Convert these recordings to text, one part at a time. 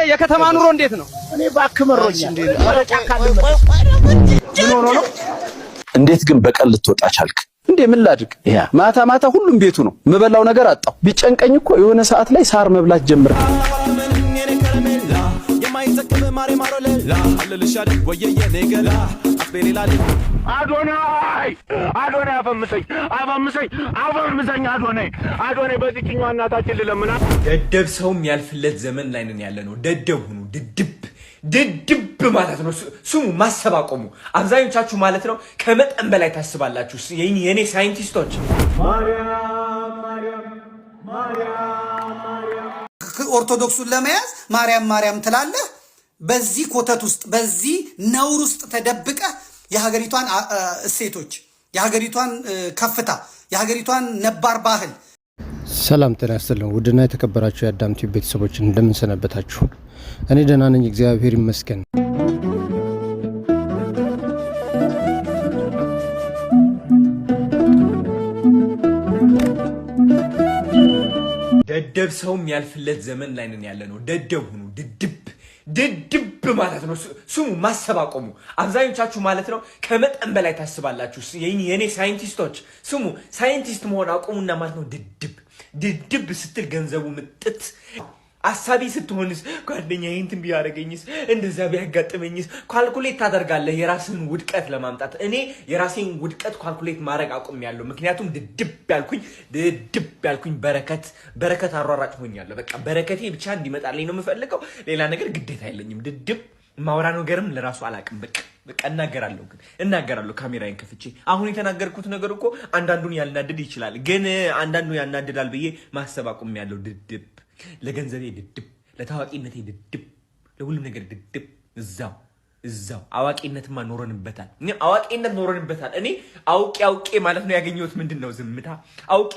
የከተማ ኑሮ እንዴት ነው? እኔ ባክመሮኝ እንዴት ግን በቀል ልትወጣ ቻልክ? እንዴ ምን ላድርግ? ማታ ማታ ሁሉም ቤቱ ነው። ምበላው ነገር አጣው። ቢጨንቀኝ እኮ የሆነ ሰዓት ላይ ሳር መብላት ጀምር። አዶናይ አፈምሰኝ አዶናይ በዚህኛው እናታችን ልለምና ደደብ ሰውም ያልፍለት ዘመን ላይ ነን ያለነው። ደደብ ሁኑ። ድድብ ማለት ነው ስሙ። ማሰብ አቆሙ። አብዛኞቻችሁ ማለት ነው ከመጠን በላይ ታስባላችሁ። የኔ ሳይንቲስቶች ማርያም ኦርቶዶክሱን ለመያዝ ማርያም ትላለህ። በዚህ ኮተት ውስጥ በዚህ ነውር ውስጥ ተደብቀ የሀገሪቷን እሴቶች፣ የሀገሪቷን ከፍታ፣ የሀገሪቷን ነባር ባህል። ሰላም ጤና ይስጥልን ውድና የተከበራችሁ የአዳም ቲዩብ ቤተሰቦች እንደምን ሰነበታችሁ? እኔ ደህና ነኝ፣ እግዚአብሔር ይመስገን። ደደብ ሰውም ያልፍለት ዘመን ላይ ነን ያለነው። ደደብ ሁኑ። ድድብ ማለት ነው ስሙ። ማሰብ አቆሙ። አብዛኞቻችሁ ማለት ነው ከመጠን በላይ ታስባላችሁ። የኔ ሳይንቲስቶች ስሙ። ሳይንቲስት መሆን አቆሙና ማለት ነው ድድብ ስትል ገንዘቡ ምጥት። አሳቢ ስትሆንስ ጓደኛዬ እንትን ቢያደርገኝስ እንደዛ ቢያጋጥመኝስ ካልኩሌት ታደርጋለህ የራስህን ውድቀት ለማምጣት። እኔ የራሴን ውድቀት ካልኩሌት ማድረግ አቆሚያለሁ። ምክንያቱም ድድብ ያልኩኝ በረከት አሯራጭ ሆኛለሁ። በቃ በረከቴ ብቻ እንዲመጣልኝ ነው የምፈልገው። ሌላ ነገር ግዴታ የለኝም። ድድብ ማውራ ነገርም ለራሱ አላቅም። በቃ እናገራለሁ ካሜራዬን ከፍቼ። አሁን የተናገርኩት ነገር እኮ አንዳንዱን ያልናድድ ይችላል፣ ግን አንዳንዱ ያናድዳል ብዬ ማሰብ አቆሚያለሁ። ድድብ ለገንዘቤ ድድብ፣ ለታዋቂነቴ ድድብ፣ ለሁሉም ነገር ድድብ። እዛው አዋቂነትማ ኖረንበታል። እኔ አውቄ ማለት ነው ያገኘሁት ምንድን ነው? ዝምታ። አውቄ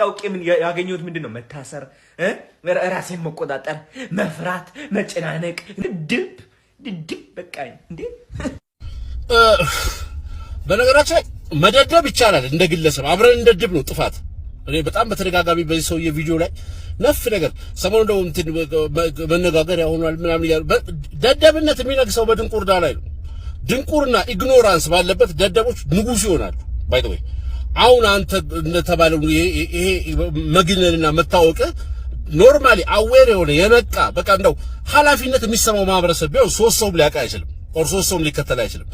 ያገኘሁት ምንድን ነው? መታሰር፣ ራሴን መቆጣጠር፣ መፍራት፣ መጨናነቅ። ድድብ በቃ እንዴ። በነገራችን ላይ መደደብ ይቻላል። እንደ ግለሰብ አብረን እንደድብ ነው ጥፋት። እኔ በጣም በተደጋጋሚ በዚህ ሰውዬ ቪዲዮ ላይ ነፍ ነገር ሰሞኑን ነው እንትን መነጋገሪያ ሆኗል ምናምን ይላል። ደደብነት የሚነግሰው በድንቁርና ላይ ነው። ድንቁርና ኢግኖራንስ ባለበት ደደቦች ንጉስ ይሆናሉ። ባይ ዘ ወይ አሁን አንተ እንደተባለው ይሄ መግነንና መታወቅ ኖርማሊ አዌር የሆነ የነቃ በቃ እንደው ኃላፊነት የሚሰማው ማህበረሰብ ቢሆን ሶስት ሰው ሊያውቅ አይችልም፣ ኦር ሶስት ሰው ሊከተል አይችልም።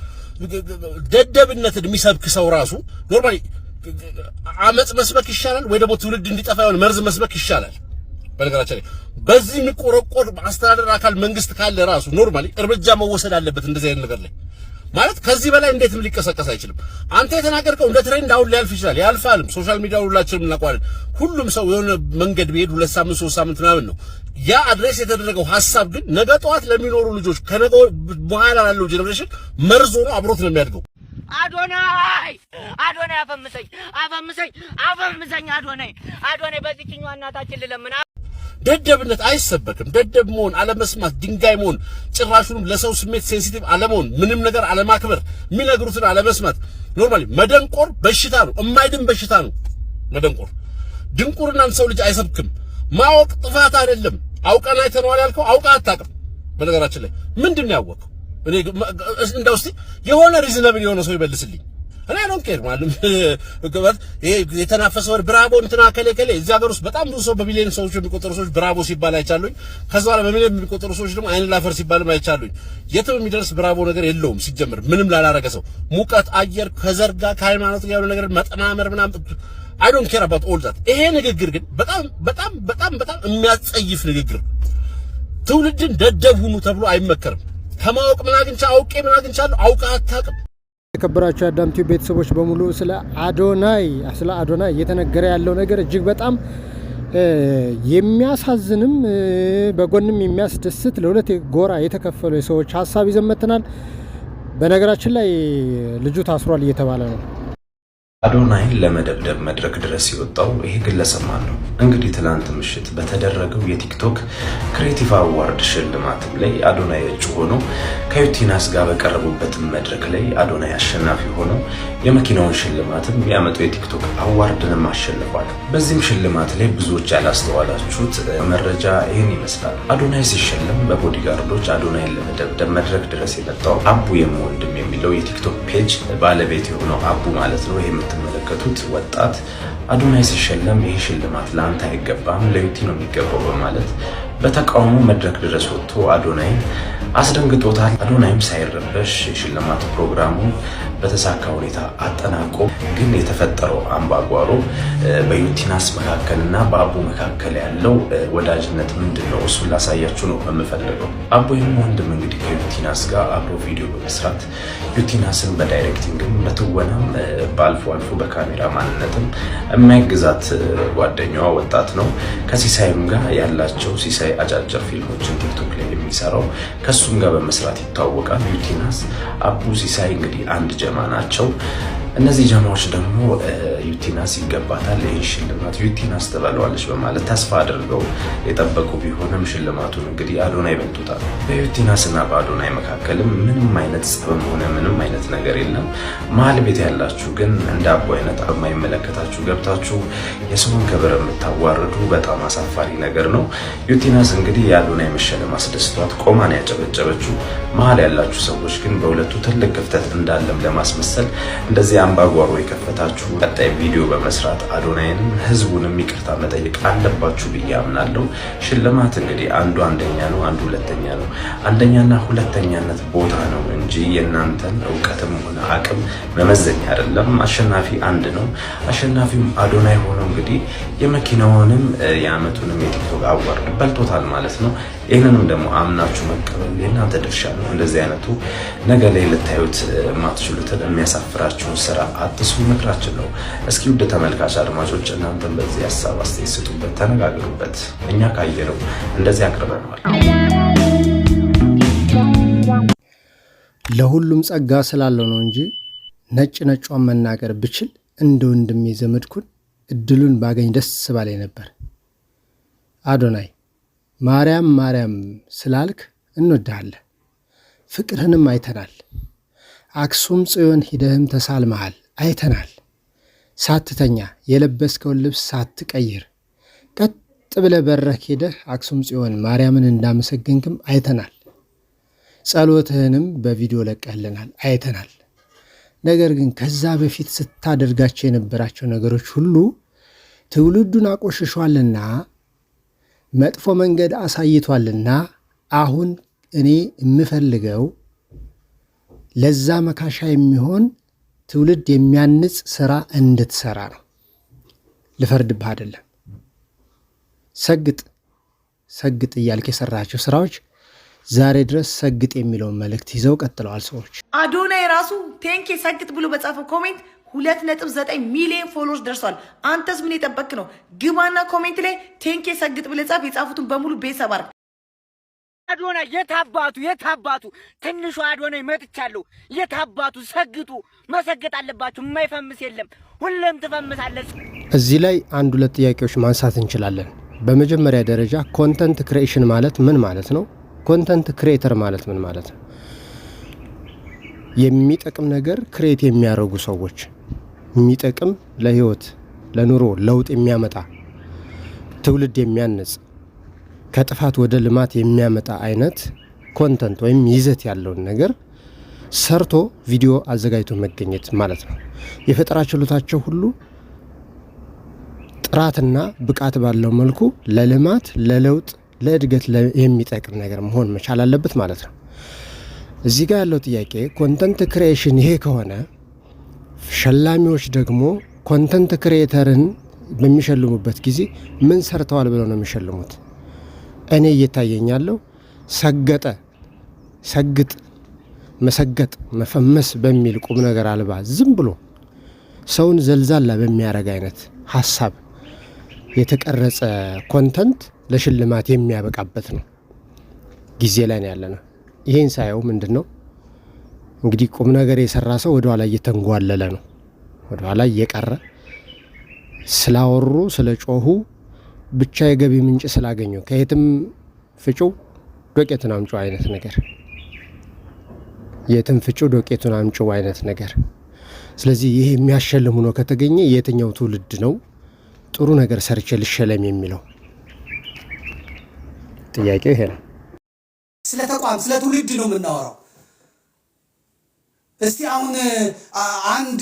ደደብነትን የሚሰብክ ሰው ራሱ ኖርማሊ አመጽ መስበክ ይሻላል ወይ ደግሞ ትውልድ እንዲጠፋ የሆነ መርዝ መስበክ ይሻላል። በነገራችን ላይ በዚህ የሚቆረቆር አስተዳደር አካል መንግስት ካለ ራሱ ኖርማሊ እርምጃ መወሰድ አለበት እንደዚህ አይነት ነገር ላይ። ማለት ከዚህ በላይ እንዴትም ሊቀሰቀስ አይችልም። አንተ የተናገርከው እንደ ትሬንድ አሁን ሊያልፍ ይችላል፣ ያልፋልም። ሶሻል ሚዲያው ሁላችንም እናውቀዋለን። ሁሉም ሰው የሆነ መንገድ ቢሄድ 2 ሳምንት 3 ሳምንት ምናምን ነው። ያ አድሬስ የተደረገው ሐሳብ ግን ነገ ጠዋት ለሚኖሩ ልጆች ከነገ በኋላ ላለው ጄኔሬሽን መርዞ ነው አብሮት ነው የሚያድገው። አዶናይ አፈምሰኝ አዶናይ በዚህኛው እናታችን ልለምና። ደደብነት አይሰበክም። ደደብ መሆን፣ አለመስማት፣ ድንጋይ መሆን፣ ጭራሹንም ለሰው ስሜት ሴንሲቲቭ አለመሆን፣ ምንም ነገር አለማክበር፣ የሚነግሩትን አለመስማት። ኖርማሊ መደንቆር በሽታ ነው፣ የማይድን በሽታ ነው መደንቆር። ድንቁርናን ሰው ልጅ አይሰብክም። ማወቅ ጥፋት አይደለም። አውቀን አይተነዋል ያልከው አውቀህ አታውቅም። በነገራችን ላይ ምንድን ነው ያወቀው? እኔ እንደው እስቲ የሆነ ሪዝነብል የሆነ ሰው ይበልስልኝ። እኔ ነው ኬር ማለት ይሄ የተናፈሰው ብራቮ እንትና ከሌ እዚህ ሀገር ውስጥ በጣም ብዙ ሰው በሚሊዮን ሰዎች የሚቆጠሩ ሰዎች ብራቮ ሲባል አይቻሉኝ። ከዛ በኋላ በሚሊዮን የሚቆጠሩ ሰዎች ደግሞ አይን ላፈር ሲባልም አይቻሉኝ። የትም የሚደርስ ብራቮ ነገር የለውም ሲጀምር ምንም ላላረገ ሰው። ሙቀት አየር ከዘርጋ ከሃይማኖት ጋር ያለው ነገር መጠማመር ምናምን I don't care about all that። ይሄ ንግግር ግን በጣም የሚያጸይፍ ንግግር። ትውልድን ደደብ ሁኑ ተብሎ አይመከርም። ከማወቅ ምን አግኝቻለሁ አውቀህ አታውቅም። የተከበራችሁ የአዳም ቲዩብ ቤተሰቦች በሙሉ ስለ አዶናይ እየተነገረ ያለው ነገር እጅግ በጣም የሚያሳዝንም በጎንም የሚያስደስት ለሁለት ጎራ የተከፈሉ የሰዎች ሐሳብ ይዘን መጥተናል። በነገራችን ላይ ልጁ ታስሯል እየተባለ ነው። አዶናይን ለመደብደብ መድረክ ድረስ የወጣው ይሄ ግለሰብ ማን ነው? እንግዲህ ትላንት ምሽት በተደረገው የቲክቶክ ክሬቲቭ አዋርድ ሽልማትም ላይ አዶናይ እጩ ሆኖ ከዩቲናስ ጋር በቀረቡበት መድረክ ላይ አዶናይ አሸናፊ ሆኖ የመኪናውን ሽልማትም ያመጣው የቲክቶክ አዋርድንም አሸንፏል። በዚህም ሽልማት ላይ ብዙዎች ያላስተዋላችሁት መረጃ ይህን ይመስላል። አዶናይ ሲሸለም በቦዲጋርዶች አዶናይን ለመደብደብ መድረክ ድረስ የመጣው አቡ የምወንድም የሚለው የቲክቶክ ፔጅ ባለቤት የሆነው አቡ ማለት ነው። ይሄ የምትመለከቱት ወጣት አዶናይ ሲሸለም ይሄ ሽልማት ለአንተ አይገባም ለዩቲ ነው የሚገባው በማለት በተቃውሞ መድረክ ድረስ ወጥቶ አዶናይን አስደንግጦታል። አዶናይም ሳይረበሽ የሽልማት ፕሮግራሙ በተሳካ ሁኔታ አጠናቆ ግን የተፈጠረው አምባጓሮ በዩቲናስ መካከልና በአቡ መካከል ያለው ወዳጅነት ምንድነው? እሱን ላሳያችሁ ነው የምፈልገው። አቡ ወንድም እንግዲህ ከዩቲናስ ጋር አብሮ ቪዲዮ በመስራት ዩቲናስን በዳይሬክቲንግም በትወናም በአልፎ አልፎ በካሜራ ማንነትም የሚያግዛት ጓደኛዋ ወጣት ነው። ከሲሳይም ጋር ያላቸው ሲሳይ አጫጭር ፊልሞችን ቲክቶክ ላይ የሚሰራው ከሱም ጋር በመስራት ይታወቃል። ዩቲናስ አቡ ሲሳይ እንግዲህ አንድ ጀማ ናቸው። እነዚህ ጀማዎች ደግሞ ዩቲናስ ይገባታል ይህ ሽልማት ዩቲናስ ትበለዋለች በማለት ተስፋ አድርገው የጠበቁ ቢሆንም ሽልማቱን እንግዲህ አዶናይ በልቶታል። በዩቲናስና በአዶናይ መካከልም ምንም አይነት ጸብም ሆነ ምንም አይነት ነገር የለም። መሀል ቤት ያላችሁ ግን እንደ አቡ አይነት የማይመለከታችሁ ገብታችሁ የሰውን ክብር የምታዋርዱ በጣም አሳፋሪ ነገር ነው። ዩቲናስ እንግዲህ የአዶናይ መሸለም አስደስቷት ቆማን ያጨበጨበችው። መሀል ያላችሁ ሰዎች ግን በሁለቱ ትልቅ ክፍተት እንዳለም ለማስመሰል እንደዚህ አምባጓሮ የከፈታችሁ ቀጣይ ቪዲዮ በመስራት አዶናይንም ህዝቡንም ይቅርታ መጠየቅ አለባችሁ ብዬ አምናለሁ። ሽልማት እንግዲህ አንዱ አንደኛ ነው፣ አንዱ ሁለተኛ ነው። አንደኛና ሁለተኛነት ቦታ ነው እንጂ የእናንተን እውቀትም ሆነ አቅም መመዘኛ አይደለም። አሸናፊ አንድ ነው። አሸናፊውም አዶናይ ሆኖ እንግዲህ የመኪናውንም የአመቱንም የቲክቶክ አዋርድ በልቶታል ማለት ነው። ይህንንም ደግሞ አምናችሁ መቀበል የእናንተ ድርሻ ነው። እንደዚህ አይነቱ ነገ ላይ ልታዩት የማትችሉትን የሚያሳፍራችሁን ስራ አትስሩ ምክራችን ነው። እስኪ ውድ ተመልካች አድማጮች እናንተም በዚህ ሀሳብ አስተያየት ስጡበት፣ ተነጋገሩበት። እኛ ካየነው እንደዚህ አቅርበነዋል። ለሁሉም ጸጋ ስላለው ነው እንጂ ነጭ ነጯን መናገር ብችል እንደ ወንድሜ ዘመድኩን እድሉን ባገኝ ደስ ባለኝ ነበር። አዶናይ ማርያም ማርያም ስላልክ እንወድሃለን፣ ፍቅርህንም አይተናል። አክሱም ጽዮን ሂደህም ተሳልመሃል አይተናል። ሳትተኛ የለበስከውን ልብስ ሳትቀይር ቀጥ ብለህ በረህ ሄደህ አክሱም ጽዮን ማርያምን እንዳመሰገንክም አይተናል። ጸሎትህንም በቪዲዮ ለቀህልናል አይተናል። ነገር ግን ከዛ በፊት ስታደርጋቸው የነበራቸው ነገሮች ሁሉ ትውልዱን አቆሽሿልና መጥፎ መንገድ አሳይቷልና አሁን እኔ የምፈልገው ለዛ መካሻ የሚሆን ትውልድ የሚያንጽ ስራ እንድትሰራ ነው። ልፈርድብህ አይደለም። ሰግጥ ሰግጥ እያልክ የሰራቸው ስራዎች ዛሬ ድረስ ሰግጥ የሚለውን መልእክት ይዘው ቀጥለዋል ሰዎች። አዶናይ ራሱ ቴንኬ ሰግጥ ብሎ በጻፈው ኮሜንት 2.9 ሚሊዮን ፎሎወርስ ደርሷል። አንተስ ምን የጠበክ ነው? ግባና ኮሜንት ላይ ቴንኬ ሰግጥ ብለህ ጻፍ። የጻፉትን በሙሉ ቤተሰብ አድርግ። አዶናይ የታባቱ ትንሹ አዶናይ መጥቻለሁ። የታባቱ ሰግጡ፣ መሰገጥ አለባችሁ። የማይፈምስ የለም፣ ሁሌም ትፈምሳለች። እዚህ ላይ አንድ ሁለት ጥያቄዎች ማንሳት እንችላለን። በመጀመሪያ ደረጃ ኮንተንት ክሪኤሽን ማለት ምን ማለት ነው? ኮንተንት ክሪኤተር ማለት ምን ማለት ነው? የሚጠቅም ነገር ክሬት የሚያደርጉ ሰዎች፣ የሚጠቅም ለህይወት ለኑሮ ለውጥ የሚያመጣ ትውልድ የሚያነጽ ከጥፋት ወደ ልማት የሚያመጣ አይነት ኮንተንት ወይም ይዘት ያለውን ነገር ሰርቶ ቪዲዮ አዘጋጅቶ መገኘት ማለት ነው። የፈጠራ ችሎታቸው ሁሉ ጥራትና ብቃት ባለው መልኩ ለልማት፣ ለለውጥ፣ ለእድገት የሚጠቅም ነገር መሆን መቻል አለበት ማለት ነው። እዚህ ጋር ያለው ጥያቄ ኮንተንት ክሪኤሽን ይሄ ከሆነ ሸላሚዎች ደግሞ ኮንተንት ክሪኤተርን በሚሸልሙበት ጊዜ ምን ሰርተዋል ብለው ነው የሚሸልሙት? እኔ እየታየኛለሁ ሰገጠ፣ ሰግጥ፣ መሰገጥ፣ መፈመስ በሚል ቁም ነገር አልባ ዝም ብሎ ሰውን ዘልዛላ በሚያደርግ አይነት ሀሳብ የተቀረጸ ኮንተንት ለሽልማት የሚያበቃበት ነው ጊዜ ላይ ነው ያለነው። ይሄን ሳየው ምንድነው እንግዲህ ቁም ነገር የሰራ ሰው ወደ ኋላ እየተንጓለለ ነው። ወደኋላ እየቀረ ስላወሩ ስለጮሁ ብቻ የገቢ ምንጭ ስላገኙ ከየትም ፍጩው ዶቄቱን አምጩ አይነት ነገር የትም ፍጩው ዶቄቱን አምጩ አይነት ነገር። ስለዚህ ይሄ የሚያሸልም ሆኖ ከተገኘ የትኛው ትውልድ ነው ጥሩ ነገር ሰርቼ ልሸለም የሚለው? ጥያቄው ይሄ ነው። ስለ ተቋም ስለ ትውልድ ነው የምናወራው። እስቲ አሁን አንድ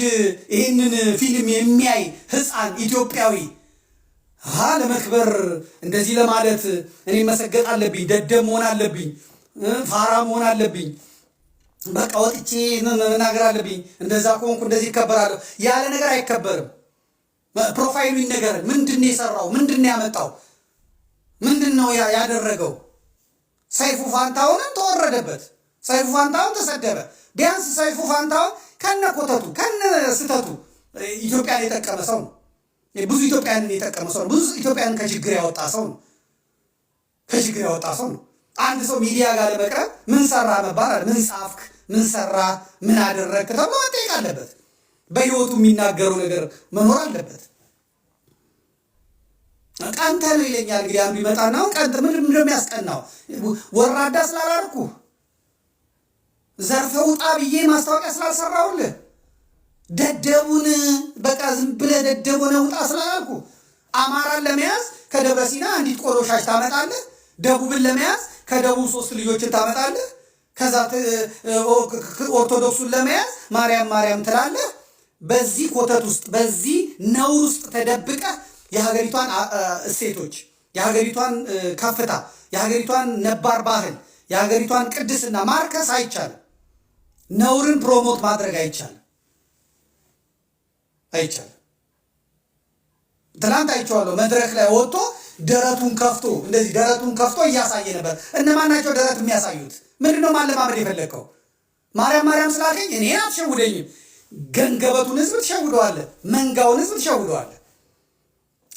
ይህንን ፊልም የሚያይ ህፃን ኢትዮጵያዊ ለመክበር እንደዚህ ለማለት እኔ መሰገጥ አለብኝ፣ ደደብ መሆን አለብኝ፣ ፋራ መሆን አለብኝ፣ በቃ ወጥቼ መናገር አለብኝ፣ እንደዛ ከሆንኩ እንደዚህ ይከበራለሁ ያለ ነገር አይከበርም። ፕሮፋይሉ ይነገር። ምንድን ነው የሰራው? ምንድን ነው ያመጣው? ምንድን ነው ያደረገው? ሰይፉ ፋንታሁንን ተወረደበት። ሰይፉ ፋንታሁን ተሰደበ። ቢያንስ ሰይፉ ፋንታሁን ከነ ኮተቱ ከነ ስተቱ ኢትዮጵያን የጠቀመ ሰው ነው። ብዙ ኢትዮጵያንን የጠቀመ ሰው ነው። ብዙ ኢትዮጵያንን ከችግር ያወጣ ሰው ነው። ከችግር ያወጣ ሰው ነው። አንድ ሰው ሚዲያ ጋር ለመቅረብ ምን ሰራ መባል አለ። ምን ጻፍክ፣ ምን ሰራ፣ ምን አደረግክ ተብሎ መጠየቅ አለበት። በህይወቱ የሚናገረው ነገር መኖር አለበት። ቀንተ ነው ይለኛል እንግዲህ አንዱ ይመጣና ቀንተ ምንድን ነው የሚያስቀናው? ወራዳ ስላላልኩ ዘርፈ ውጣ ብዬ ማስታወቂያ ስላልሰራሁልህ ደደቡን በቃ ዝም ብለህ ደደቡን ውጣ ስላላልኩ አማራን ለመያዝ ከደብረ ሲና አንዲት ቆሎ ሻሽ ታመጣለህ። ደቡብን ለመያዝ ከደቡብ 3 ልጆችን ታመጣለህ። ከዛ ኦርቶዶክሱን ለመያዝ ማርያም ትላለህ። በዚህ ኮተት ውስጥ በዚህ ነውር ውስጥ ተደብቀህ የሀገሪቷን እሴቶች፣ የሀገሪቷን ከፍታ፣ የሀገሪቷን ነባር ባህል፣ የሀገሪቷን ቅድስና ማርከስ አይቻልም። ነውርን ፕሮሞት ማድረግ አይቻልም። ትናንት አይቼዋለሁ። መድረክ ላይ ወጥቶ ደረቱን ከፍቶ እያሳየ ነበር። እነማን ናቸው ደረት የሚያሳዩት? ምንድነው ማለማመድ የፈለግከው? ማርያም ስላልከኝ እኔ አትሸውደኝም። ገንገበቱን ህዝብ ትሸውደዋለህ፣ መንጋውን ህዝብ ትሸውደዋለህ።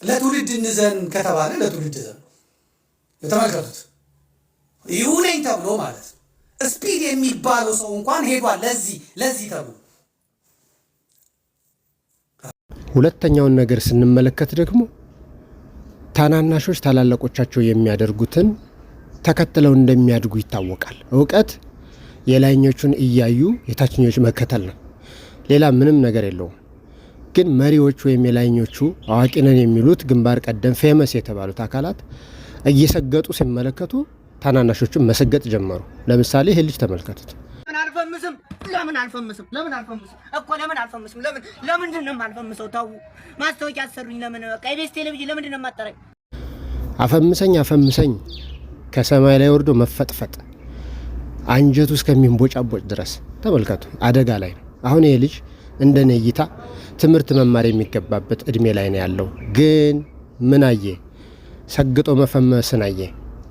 ለትውልድ እንዘን ከተባለ ለትውልድ ዘን ተመልከቱት። ይሁነኝ ተብሎ ማለት ነው። ስፒድ የሚባለው ሰው እንኳን ሄዷል ለዚህ ተብሎ። ሁለተኛውን ነገር ስንመለከት ደግሞ ታናናሾች ታላላቆቻቸው የሚያደርጉትን ተከትለው እንደሚያድጉ ይታወቃል። እውቀት የላይኞቹን እያዩ የታችኞች መከተል ነው። ሌላ ምንም ነገር የለውም። ግን መሪዎች ወይም የላይኞቹ አዋቂ ነን የሚሉት ግንባር ቀደም ፌመስ የተባሉት አካላት እየሰገጡ ሲመለከቱ ታናናሾቹን መሰገጥ ጀመሩ። ለምሳሌ ይሄ ልጅ ተመልከቱት። ለምን አልፈምስም? ለምንድን ነው የማልፈምሰው? ተው ማስታወቂያ አሰሩኝ። ለምን ቀይ ቤት ቴሌቪዥን ለምንድን ነው የማጠራኝ? አፈምሰኝ ከሰማይ ላይ ወርዶ መፈጥፈጥ አንጀቱ እስከሚንቦጫቦጭ ድረስ ተመልከቱ። አደጋ ላይ ነው። አሁን ይሄ ልጅ እንደኔ እይታ ትምህርት መማር የሚገባበት እድሜ ላይ ነው ያለው። ግን ምን አየ? ሰግጦ መፈመስን አየ፣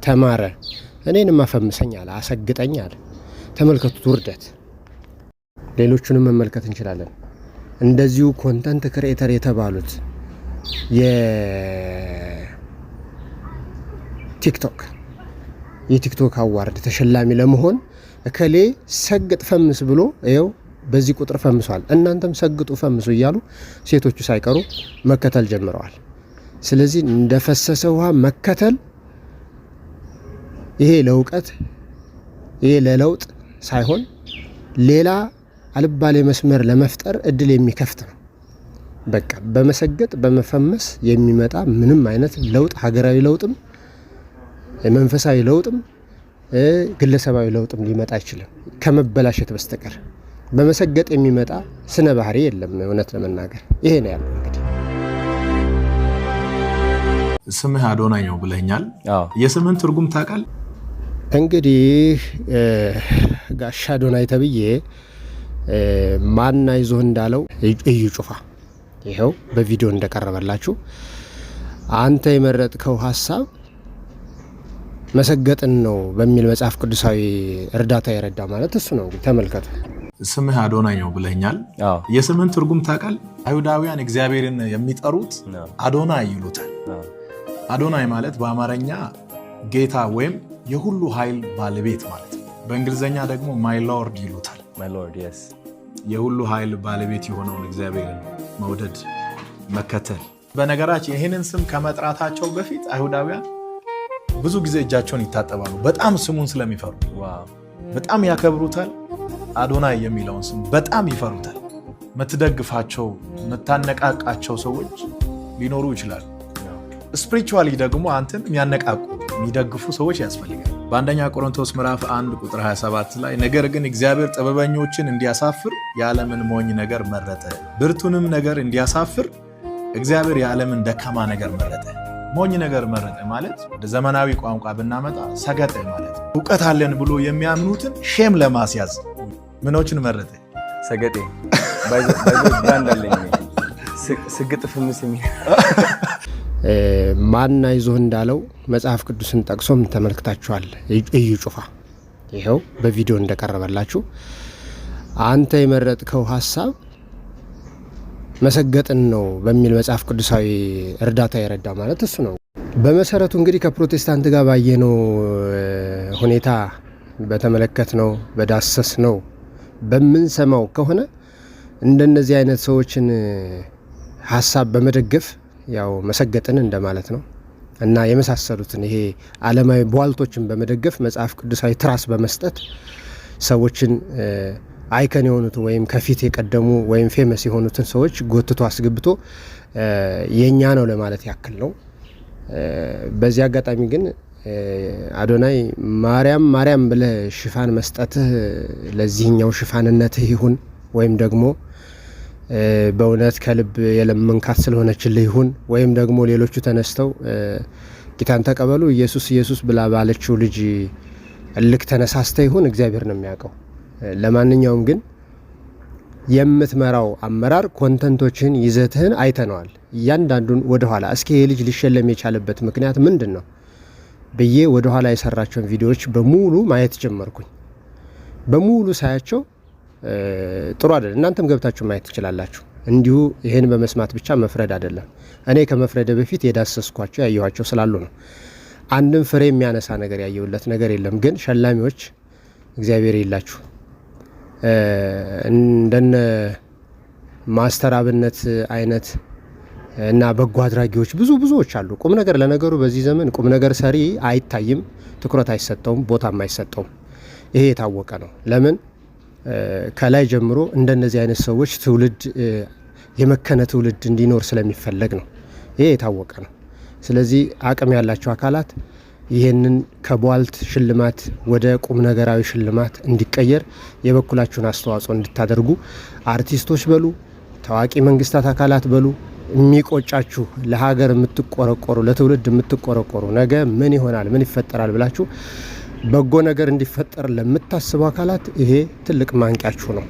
ተማረ። እኔንም አፈምሰኝ አለ፣ አሰግጠኝ አለ። ተመልከቱት ውርደት። ሌሎቹንም መመልከት እንችላለን። እንደዚሁ ኮንተንት ክሬተር የተባሉት የቲክቶክ አዋርድ ተሸላሚ ለመሆን እከሌ ሰግጥ ፈምስ ብሎ ይኸው በዚህ ቁጥር ፈምሷል፣ እናንተም ሰግጡ ፈምሱ እያሉ ሴቶቹ ሳይቀሩ መከተል ጀምረዋል። ስለዚህ እንደፈሰሰ ውሃ መከተል ይሄ ለእውቀት ይሄ ለለውጥ ሳይሆን ሌላ አልባሌ መስመር ለመፍጠር እድል የሚከፍት ነው። በቃ በመሰገጥ በመፈመስ የሚመጣ ምንም አይነት ለውጥ ሀገራዊ ለውጥም መንፈሳዊ ለውጥም ግለሰባዊ ለውጥም ሊመጣ አይችልም ከመበላሸት በስተቀር። በመሰገጥ የሚመጣ ስነ ባህሪ የለም። እውነት ለመናገር ይሄ ነው ያለው። እንግዲህ ስምህ አዶናይ ነው ብለኛል። የስምህን ትርጉም ታውቃል? እንግዲህ ጋሻ አዶናይ ተብዬ ማን አይዞህ እንዳለው እዩ ጩፋ ይኸው በቪዲዮ እንደቀረበላችሁ አንተ የመረጥከው ሐሳብ መሰገጥን ነው በሚል መጽሐፍ ቅዱሳዊ እርዳታ የረዳ ማለት እሱ ነው። እንግዲህ ተመልከቱ። ስምህ አዶናይ ነው ብለኛል። የስምህን ትርጉም ታውቃል? አይሁዳውያን እግዚአብሔርን የሚጠሩት አዶናይ ይሉታል። አዶናይ ማለት በአማርኛ ጌታ ወይም የሁሉ ኃይል ባለቤት ማለት ነው። በእንግሊዝኛ ደግሞ ማይ ሎርድ ይሉታል። የሁሉ ኃይል ባለቤት የሆነውን እግዚአብሔርን መውደድ፣ መከተል። በነገራችን ይህንን ስም ከመጥራታቸው በፊት አይሁዳውያን ብዙ ጊዜ እጃቸውን ይታጠባሉ። በጣም ስሙን ስለሚፈሩ በጣም ያከብሩታል። አዶናይ የሚለውን ስም በጣም ይፈሩታል። የምትደግፋቸው የምታነቃቃቸው ሰዎች ሊኖሩ ይችላሉ። ስፒሪቹዋሊ ደግሞ አንተን የሚያነቃቁ የሚደግፉ ሰዎች ያስፈልጋል። በአንደኛ ቆሮንቶስ ምዕራፍ 1 ቁጥር 27 ላይ ነገር ግን እግዚአብሔር ጥበበኞችን እንዲያሳፍር የዓለምን ሞኝ ነገር መረጠ፣ ብርቱንም ነገር እንዲያሳፍር እግዚአብሔር የዓለምን ደካማ ነገር መረጠ። ሞኝ ነገር መረጠ ማለት ወደ ዘመናዊ ቋንቋ ብናመጣ ሰገጠ ማለት ነው። እውቀት አለን ብሎ የሚያምኑትን ሼም ለማስያዝ ምኖችን መረጠ? ሰገጤ ባንዳለኝ ስግጥ ፍምስ የሚል ማን አይዞህ እንዳለው መጽሐፍ ቅዱስን ጠቅሶም ተመልክታችኋል። እዩ ጩፋ ይኸው በቪዲዮ እንደቀረበላችሁ አንተ የመረጥከው ሐሳብ መሰገጥን ነው በሚል መጽሐፍ ቅዱሳዊ እርዳታ የረዳ ማለት እሱ ነው። በመሰረቱ እንግዲህ ከፕሮቴስታንት ጋር ባየነው ሁኔታ በተመለከት ነው በዳሰስ ነው በምንሰማው ከሆነ እንደነዚህ አይነት ሰዎችን ሐሳብ በመደገፍ ያው መሰገጥን እንደማለት ነው እና የመሳሰሉትን ይሄ ዓለማዊ ቧልቶችን በመደገፍ መጽሐፍ ቅዱሳዊ ትራስ በመስጠት ሰዎችን አይከን የሆኑትን ወይም ከፊት የቀደሙ ወይም ፌመስ የሆኑትን ሰዎች ጎትቶ አስገብቶ የኛ ነው ለማለት ያክል ነው። በዚህ አጋጣሚ ግን አዶናይ ማርያም ብለህ ሽፋን መስጠትህ ለዚህኛው ሽፋንነትህ ይሁን ወይም ደግሞ በእውነት ከልብ የለመንካት ስለሆነችልህ ይሁን ወይም ደግሞ ሌሎቹ ተነስተው ጌታን ተቀበሉ ኢየሱስ ብላ ባለችው ልጅ እልክ ተነሳስተ ይሁን እግዚአብሔር ነው የሚያውቀው። ለማንኛውም ግን የምትመራው አመራር ኮንተንቶችን ይዘትህን አይተነዋል። እያንዳንዱን ወደኋላ እስኪ የልጅ ሊሸለም የቻለበት ምክንያት ምንድን ነው ብዬ ወደኋላ የሰራቸውን ቪዲዮዎች በሙሉ ማየት ጀመርኩኝ። በሙሉ ሳያቸው ጥሩ አይደል? እናንተም ገብታችሁ ማየት ትችላላችሁ። እንዲሁ ይሄን በመስማት ብቻ መፍረድ አይደለም። እኔ ከመፍረድ በፊት የዳሰስኳቸው ያየኋቸው ስላሉ ነው። አንድም ፍሬ የሚያነሳ ነገር ያየሁለት ነገር የለም። ግን ሸላሚዎች እግዚአብሔር ይላችሁ። እንደነ ማስተር አብነት አይነት እና በጎ አድራጊዎች ብዙዎች አሉ። ቁም ነገር ለነገሩ በዚህ ዘመን ቁም ነገር ሰሪ አይታይም፣ ትኩረት አይሰጠውም፣ ቦታም አይሰጠውም። ይሄ የታወቀ ነው። ለምን ከላይ ጀምሮ እንደነዚህ አይነት ሰዎች ትውልድ የመከነ ትውልድ እንዲኖር ስለሚፈለግ ነው። ይሄ የታወቀ ነው። ስለዚህ አቅም ያላቸው አካላት ይህንን ከቧልት ሽልማት ወደ ቁም ነገራዊ ሽልማት እንዲቀየር የበኩላችሁን አስተዋጽኦ እንድታደርጉ አርቲስቶች በሉ፣ ታዋቂ መንግስታት አካላት በሉ፣ የሚቆጫችሁ ለሀገር የምትቆረቆሩ ለትውልድ የምትቆረቆሩ ነገ ምን ይሆናል ምን ይፈጠራል ብላችሁ በጎ ነገር እንዲፈጠር ለምታስቡ አካላት ይሄ ትልቅ ማንቂያችሁ ነው።